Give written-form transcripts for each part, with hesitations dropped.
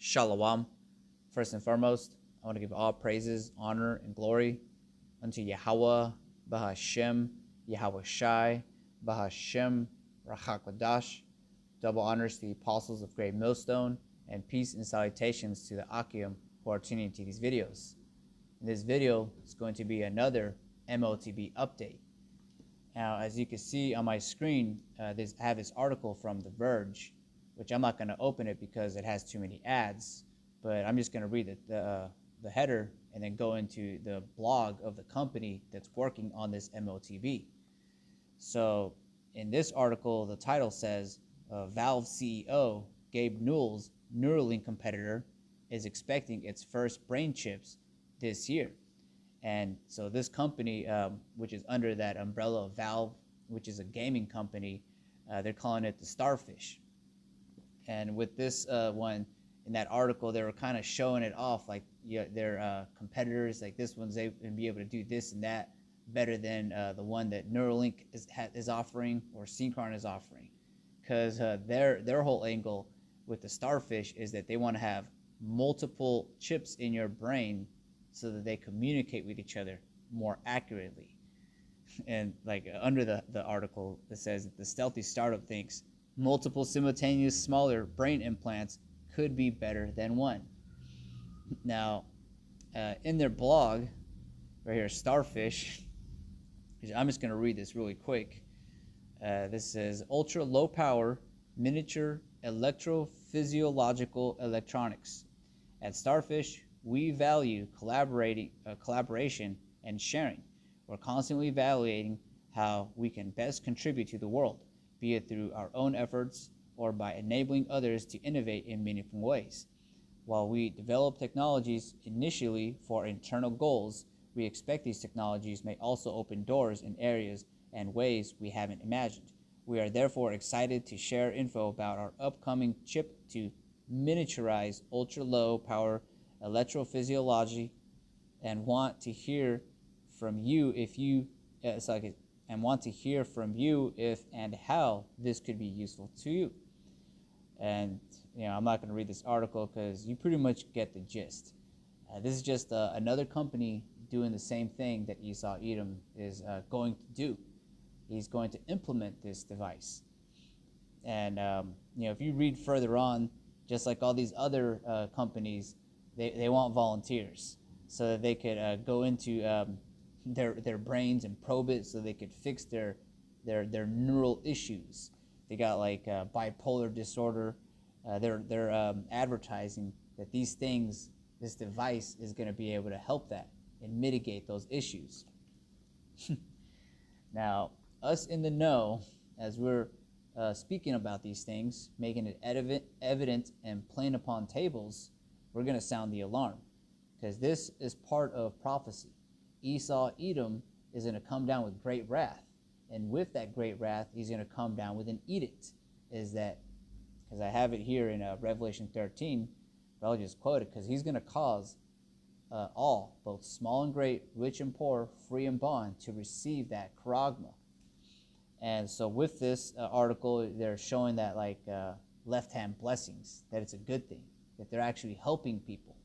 Shalom. First and foremost, I want to give all praises, honor, and glory unto Yahweh, Bahashem, Yahweh Shai, Bahashem, Rachakwadash. Double honors to the apostles of Great Millstone, and peace and salutations to the Akim who are tuning into these videos. In this video is going to be another MOTB update. Now, as you can see on my screen, I have this article from The Verge, which I'm not going to open it because it has too many ads, but I'm just going to read the header and then go into the blog of the company that's working on this MOTB. So in this article, the title says, Valve CEO Gabe Newell's Neuralink competitor is expecting its first brain chips this year. And so this company, which is under that umbrella of Valve, which is a gaming company, they're calling it the Starfish. And with this one, in that article, they were kind of showing it off, like their competitors, like this one's able to be able to do this and that better than the one that Neuralink is offering or Synchron is offering. Because their whole angle with the Starfish is that they want to have multiple chips in your brain so that they communicate with each other more accurately. And like under the article, it says that the stealthy startup thinks multiple simultaneous smaller brain implants could be better than one. Now, in their blog, right here, Starfish, I'm just going to read this really quick. This says, ultra low power miniature electrophysiological electronics. At Starfish, we value collaboration and sharing. We're constantly evaluating how we can best contribute to the world, be it through our own efforts or by enabling others to innovate in meaningful ways. While we develop technologies initially for internal goals, we expect these technologies may also open doors in areas and ways we haven't imagined. We are therefore excited to share info about our upcoming chip to miniaturize ultra-low power electrophysiology and want to hear from you if and how this could be useful to you. And I'm not going to read this article because you pretty much get the gist. This is just another company doing the same thing that Esau Edom is going to do. He's going to implement this device. And if you read further on, just like all these other companies, they want volunteers so that they could go into their brains and probe it so they could fix their neural issues. They got like bipolar disorder. They're advertising that this device is going to be able to help that and mitigate those issues. Now, us in the know, as we're speaking about these things, making it evident and plain upon tables, we're going to sound the alarm, because this is part of prophecy. Esau Edom is going to come down with great wrath, and with that great wrath, he's going to come down with an edict. Is that, because I have it here in Revelation 13, but I'll just quote it, because he's going to cause all, both small and great, rich and poor, free and bond, to receive that charagma. And so with this article, they're showing that like left-hand blessings, that it's a good thing, that they're actually helping people.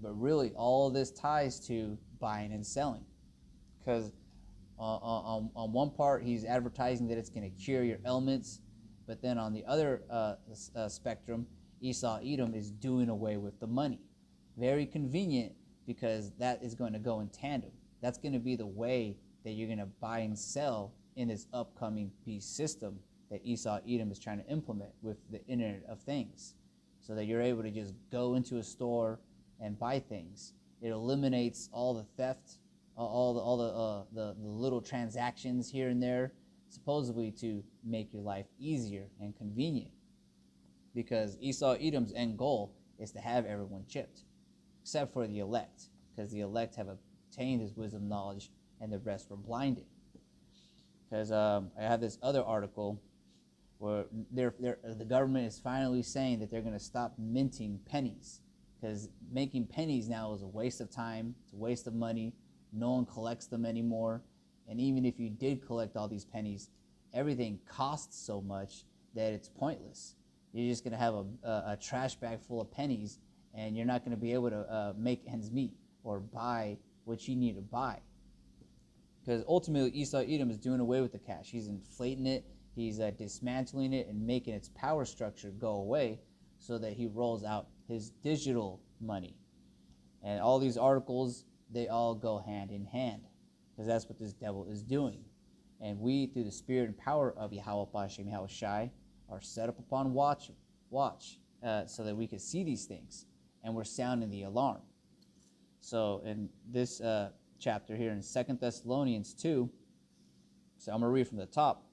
But really, all of this ties to buying and selling. Because on one part, he's advertising that it's going to cure your ailments. But then on the other spectrum, Esau Edom is doing away with the money. Very convenient, because that is going to go in tandem. That's going to be the way that you're going to buy and sell in this upcoming beast system that Esau Edom is trying to implement with the Internet of Things, so that you're able to just go into a store and buy things. It eliminates all the theft, all the little transactions here and there, supposedly to make your life easier and convenient. Because Esau Edom's end goal is to have everyone chipped, except for the elect, because the elect have obtained his wisdom, knowledge, and the rest were blinded. Because I have this other article where the government is finally saying that they're going to stop minting pennies, because making pennies now is a waste of time, it's a waste of money. No one collects them anymore. And even if you did collect all these pennies, everything costs so much that it's pointless. You're just going to have a trash bag full of pennies, and you're not going to be able to make ends meet or buy what you need to buy. Because ultimately, Esau Edom is doing away with the cash. He's inflating it. He's dismantling it and making its power structure go away so that he rolls out his digital money. And all these articles, they all go hand in hand, because that's what this devil is doing. And we, through the spirit and power of Yahweh Bashem Yahweh Shai, are set up upon watch, so that we can see these things, and we're sounding the alarm. So in this chapter here in 2 Thessalonians 2, so I'm going to read from the top.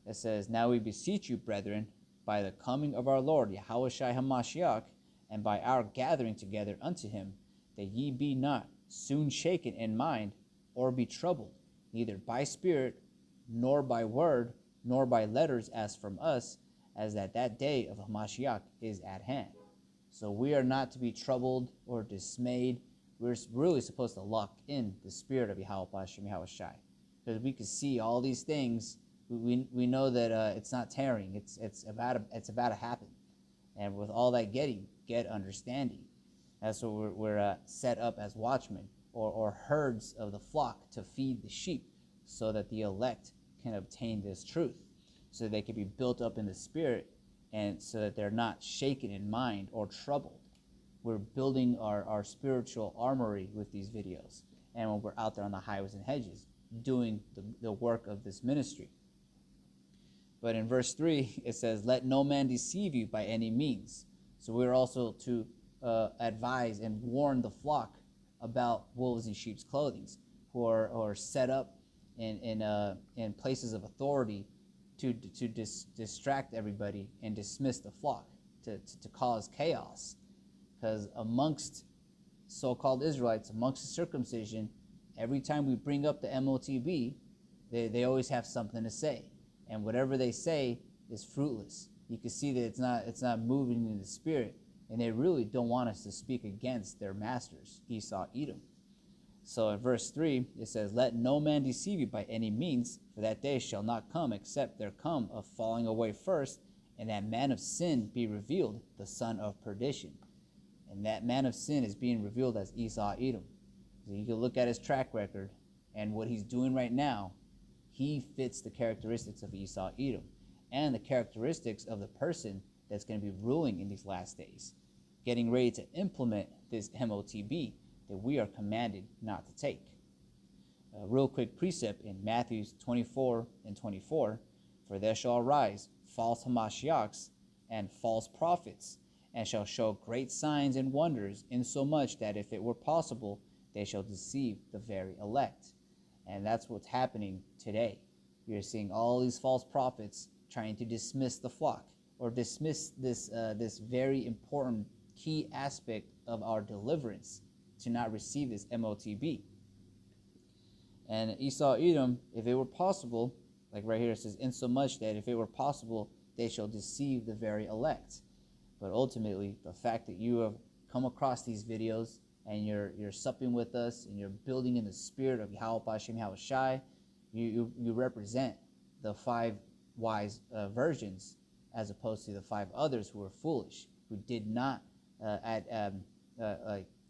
It says, "Now we beseech you, brethren, by the coming of our Lord Yahweh Shai HaMashiach, and by our gathering together unto him, that ye be not soon shaken in mind, or be troubled, neither by spirit, nor by word, nor by letters as from us, as that day of Hamashiach is at hand." So we are not to be troubled or dismayed. We're really supposed to lock in the spirit of Yahweh Bashem Yahweh Shai, because we can see all these things. We know that it's not tarrying. It's about to happen, and with all that get understanding. That's what we're set up as watchmen or herds of the flock to feed the sheep, so that the elect can obtain this truth, so that they can be built up in the spirit, and so that they're not shaken in mind or troubled. We're building our spiritual armory with these videos, and when we're out there on the highways and hedges doing the work of this ministry. But in verse 3, it says, "Let no man deceive you by any means." So we're also to advise and warn the flock about wolves in sheep's clothing, who are set up in places of authority to distract everybody and dismiss the flock, to cause chaos. Because amongst so-called Israelites, amongst the circumcision, every time we bring up the MOTB, they always have something to say, and whatever they say is fruitless. You can see that it's not moving in the spirit, and they really don't want us to speak against their masters, Esau, Edom. So in verse 3, it says, "Let no man deceive you by any means, for that day shall not come, except there come a falling away first, and that man of sin be revealed, the son of perdition." And that man of sin is being revealed as Esau, Edom. So you can look at his track record, and what he's doing right now, he fits the characteristics of Esau, Edom, and the characteristics of the person that's going to be ruling in these last days, getting ready to implement this MOTB that we are commanded not to take. A real quick precept in Matthew 24 and 24, "For there shall arise false Hamashiachs and false prophets, and shall show great signs and wonders, insomuch that if it were possible, they shall deceive the very elect." And that's what's happening today. You're seeing all these false prophets trying to dismiss the flock, or dismiss this very important key aspect of our deliverance, to not receive this MOTB. And Esau, Edom, if it were possible, like right here it says, "Insomuch that if it were possible, they shall deceive the very elect." But ultimately, the fact that you have come across these videos, and you're supping with us, and you're building in the spirit of Yahweh Bashem Yahweh Shai, you represent the 5 wise virgins, as opposed to the 5 others who were foolish, who did not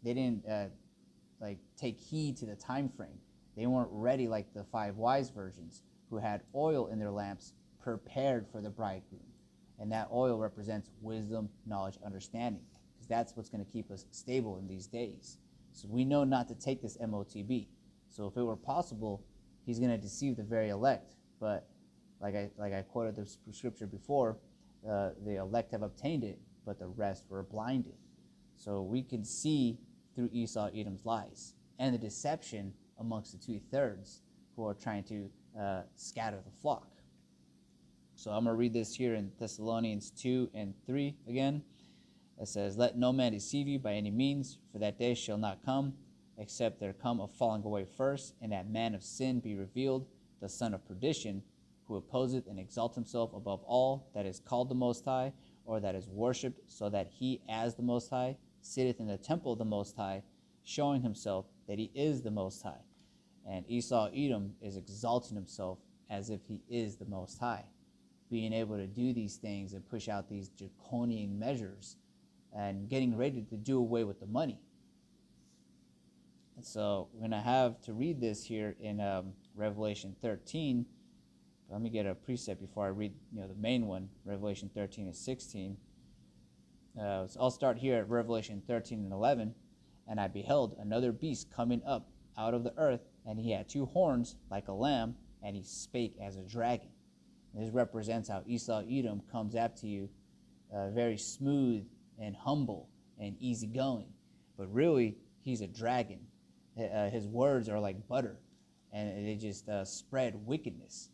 they didn't take heed to the time frame. They weren't ready like the 5 wise virgins, who had oil in their lamps prepared for the bridegroom. And that oil represents wisdom, knowledge, understanding, because that's what's going to keep us stable in these days. So we know not to take this MOTB. So if it were possible, he's going to deceive the very elect. But like I quoted the scripture before, the elect have obtained it, but the rest were blinded. So we can see through Esau, Edom's lies, and the deception amongst the 2/3 who are trying to scatter the flock. So I'm going to read this here in Thessalonians 2 and 3 again. It says, "Let no man deceive you by any means, for that day shall not come, except there come a falling away first, and that man of sin be revealed, the son of perdition, who opposeth and exalts himself above all that is called the Most High, or that is worshipped, so that he, as the Most High, sitteth in the temple of the Most High, showing himself that he is the Most High." And Esau, Edom, is exalting himself as if he is the Most High. being able to do these things and push out these draconian measures and getting ready to do away with the money. And so we're going to have to read this here in Revelation 13. Let me get a precept before I read the main one, Revelation 13 and 16. So I'll start here at Revelation 13 and 11. And I beheld another beast coming up out of the earth, and he had 2 horns like a lamb, and he spake as a dragon. This represents how Esau Edom comes after you very smooth and humble and easygoing. But really, he's a dragon. His words are like butter, and they just spread wickedness,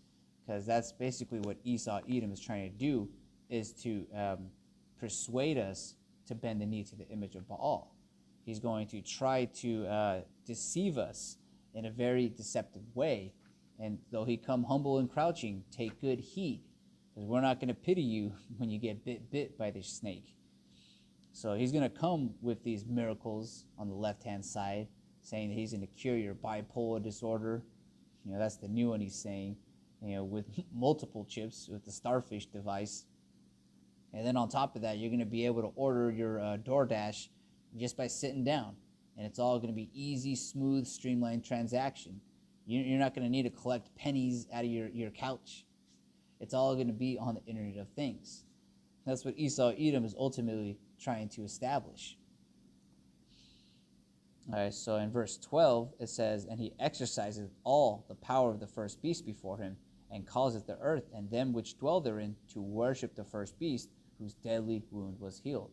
because that's basically what Esau Edom is trying to do, is to persuade us to bend the knee to the image of Baal. He's going to try to deceive us in a very deceptive way. And though he come humble and crouching, take good heed, because we're not going to pity you when you get bit by this snake. So he's going to come with these miracles on the left-hand side, saying that he's going to cure your bipolar disorder. That's the new one he's saying, with multiple chips, with the starfish device. And then on top of that, you're going to be able to order your DoorDash just by sitting down, and it's all going to be easy, smooth, streamlined transaction. You're not going to need to collect pennies out of your couch. It's all going to be on the Internet of Things. That's what Esau Edom is ultimately trying to establish. All right, so in verse 12 it says, and he exerciseth all the power of the first beast before him, and causeth the earth and them which dwell therein to worship the first beast, whose deadly wound was healed.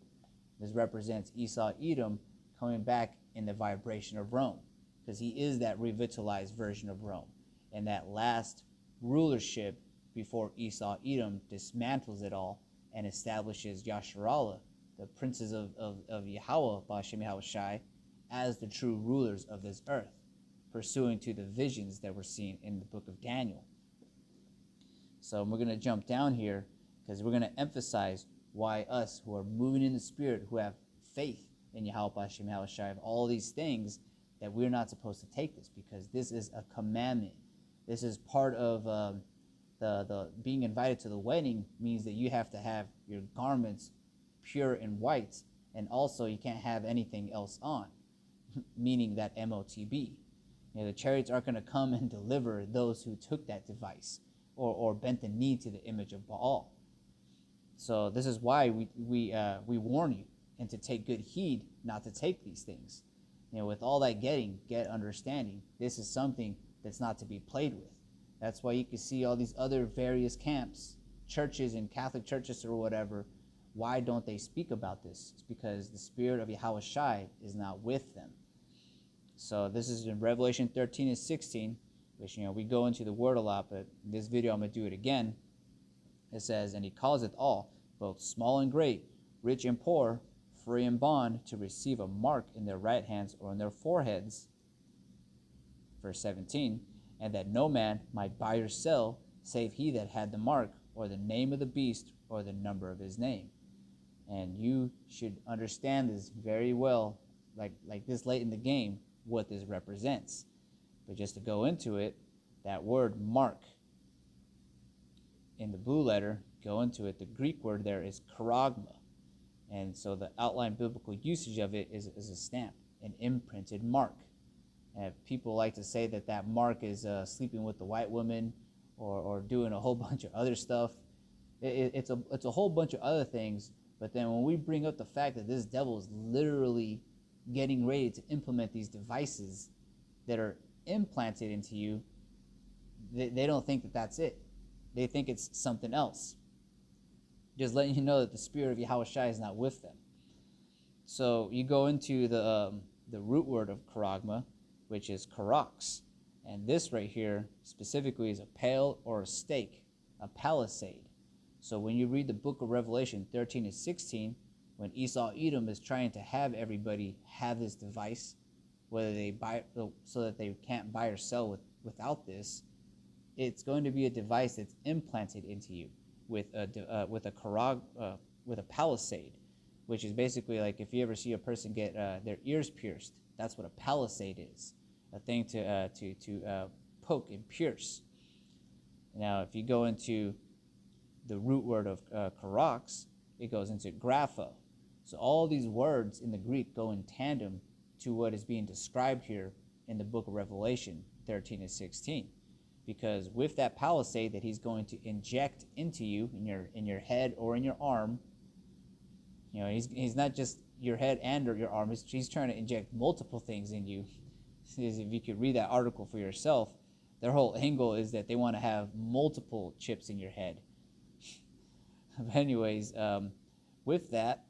This represents Esau Edom coming back in the vibration of Rome, because he is that revitalized version of Rome. And that last rulership before Esau Edom dismantles it all and establishes Yasharallah, the princes of Yahweh, Ba'ashem Yahushai, as the true rulers of this earth, pursuing to the visions that we're seeing in the book of Daniel. So we're going to jump down here, because we're going to emphasize why us who are moving in the Spirit, who have faith in Yahweh Ba'ashem Yahushai, of all these things, that we're not supposed to take this, because this is a commandment. This is part of the being invited to the wedding, means that you have to have your garments pure and white, and also you can't have anything else on, meaning that MOTB. The chariots aren't going to come and deliver those who took that device or bent the knee to the image of Baal. So this is why we warn you, and to take good heed not to take these things. With all that get understanding. This is something that's not to be played with. That's why you can see all these other various camps, churches and Catholic churches or whatever. Why don't they speak about this? It's because the Spirit of Yahushai is not with them. So this is in Revelation 13 and 16, which we go into the word a lot, but in this video I'm going to do it again. It says, and he causeth all, both small and great, rich and poor, free and bond, to receive a mark in their right hands or in their foreheads. Verse 17, and that no man might buy or sell, save he that had the mark, or the name of the beast, or the number of his name. And you should understand this very well, like this late in the game, what this represents. But just to go into it, that word mark, in the blue letter, go into it, the Greek word there is charagma. And so the outline biblical usage of it is a stamp, an imprinted mark. And people like to say that mark is sleeping with the white woman or doing a whole bunch of other stuff. It's a whole bunch of other things. But then when we bring up the fact that this devil is literally getting ready to implement these devices that are implanted into you, they don't think that that's it. They think it's something else. Just letting you know that the Spirit of Yahushai is not with them. So you go into the root word of charagma, which is karax. And this right here specifically is a pale or a stake, a palisade. So when you read the book of Revelation 13 and 16, when Esau Edom is trying to have everybody have this device, whether they buy, so that they can't buy or sell without this, it's going to be a device that's implanted into you with a palisade, which is basically like if you ever see a person get their ears pierced. That's what a palisade is, a thing to poke and pierce. Now, if you go into the root word of karox, it goes into grapho. So all these words in the Greek go in tandem to what is being described here in the book of Revelation 13 and 16. Because with that palisade that he's going to inject into you in your head or in your arm, you know, he's not just your head and or your arm, he's trying to inject multiple things in you. If you could read that article for yourself, their whole angle is that they want to have multiple chips in your head. But anyways, with that,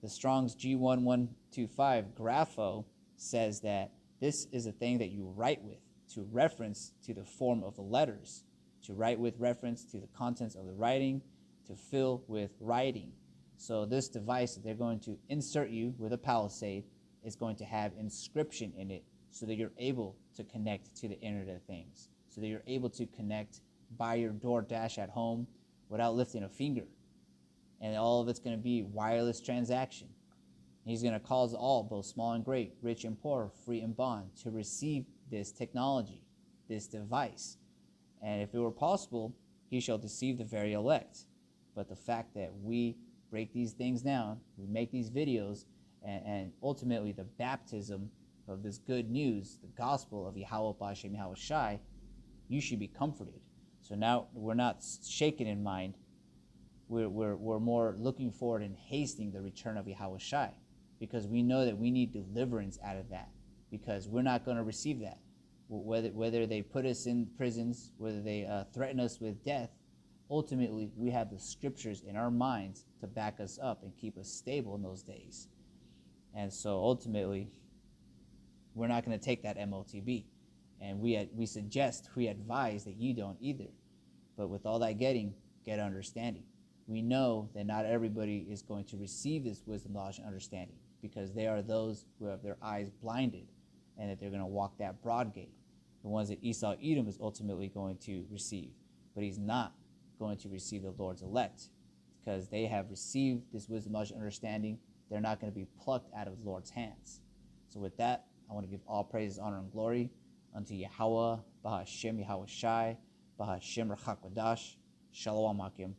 the Strong's G1125 grapho says that this is a thing that you write with, to reference to the form of the letters, to write with reference to the contents of the writing, to fill with writing. So this device that they're going to insert you with a palisade is going to have inscription in it so that you're able to connect to the Internet of Things, so that you're able to connect by your DoorDash at home without lifting a finger. And all of it's going to be wireless transaction. He's going to cause all, both small and great, rich and poor, free and bond, to receive this technology, this device. And if it were possible, he shall deceive the very elect. But the fact that we break these things down, we make these videos, and ultimately the baptism of this good news, the gospel of Yahweh B'Hashem Yahweh Shai, you should be comforted. So now we're not shaken in mind. We're more looking forward and hastening the return of Yahweh Shai, because we know that we need deliverance out of that, because we're not going to receive that. Whether they put us in prisons, whether they threaten us with death, ultimately we have the scriptures in our minds to back us up and keep us stable in those days. And so ultimately, we're not going to take that MOTB. And we advise that you don't either. But with all that getting, get understanding. We know that not everybody is going to receive this wisdom, knowledge, and understanding, because they are those who have their eyes blinded, and that they're going to walk that broad gate, the ones that Esau Edom is ultimately going to receive. But he's not going to receive the Lord's elect, because they have received this wisdom, knowledge, and understanding. They're not going to be plucked out of the Lord's hands. So with that, I want to give all praise, honor, and glory unto Yahweh, B'Hashem Yahweh Shai, B'Hashem Rachak Wadash, Shalom Akim.